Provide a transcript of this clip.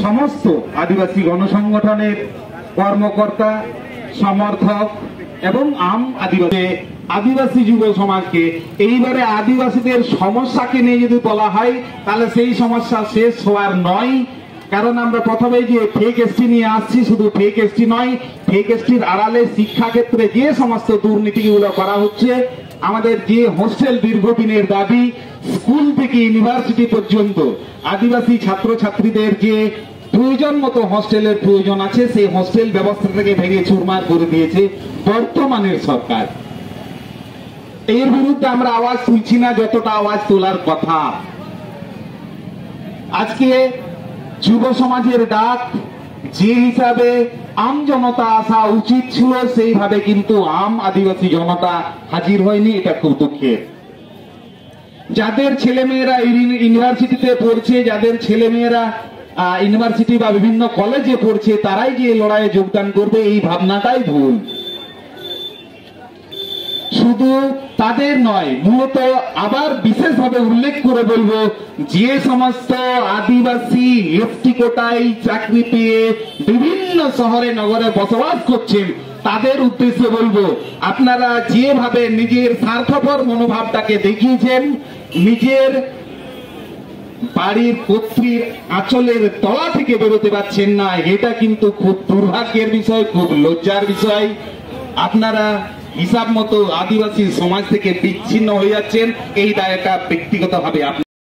সমস্ত আদিবাসী গণসংগঠনের কর্মকর্তা, সমর্থক এবং আদিবাসী যুব সমাজকে এইবারে আদিবাসীদের সমস্যাকে নিয়ে যদি বলা হয় তাহলে সেই সমস্যা শেষ হওয়ার নয়। কারণ আমরা প্রথমে যে ফেক এসটি নিয়ে আসছি, শুধু ফেক এসটি নয়, ফেক এসটির আড়ালে শিক্ষাক্ষেত্রে যে সমস্ত দুর্নীতিগুলো করা হচ্ছে, আমাদের যে হোস্টেল দীর্ঘদিনের দাবি, স্কুল থেকে ইউনিভার্সিটি পর্যন্ত আদিবাসী ছাত্রছাত্রীদের যে প্রয়োজন মতো হোস্টেলের প্রয়োজন আছে, সেই হোস্টেল ব্যবস্থাটাকে ভেঙে চুরমার করে দিয়েছে বর্তমানের সরকার। এর বিরুদ্ধে আমরা আওয়াজ তুলছি না যতটা আওয়াজ তোলার কথা। আজকে যুব সমাজের ডাক যে হিসাবে আম জনতা আসা উচিত ছিল, সেইভাবে কিন্তু আম আদিবাসী জনতা হাজির হয়নি। এটা খুব দুঃখের। যাদের ছেলেমেয়েরা ইউনিভার্সিটিতে পড়ছে, যাদের ছেলেমেয়েরা ইউনিভার্সিটি বা বিভিন্ন কলেজে পড়ছে, তারাই যে লড়াইয়ে যোগদান করবে, এই ভাবনাটাই ভুল। শুধু তাদের নয়, মূলত আবার বিশেষভাবে উল্লেখ করে বলবো, যে সমস্ত আদিবাসী এসটি কোটায় চাকরি পেয়ে বিভিন্ন শহরে নগরে বসবাস করছেন, তাদের উদ্দেশ্যে বলবো, আপনারা যেভাবে নিজের স্বার্থপর মনোভাবটাকে দেখিয়েছেন, নিজের বাড়ির কর্ত্রীর আঁচলের তলা থেকে বেরোতে পারছেন না, এটা কিন্তু খুব দুর্ভাগ্যের বিষয়, খুব লজ্জার বিষয়। আপনারা হিসাব মতো আদিবাসী সমাজ থেকে বিচ্ছিন্ন হয়ে যাচ্ছেন, এই দায়টা ব্যক্তিগতভাবে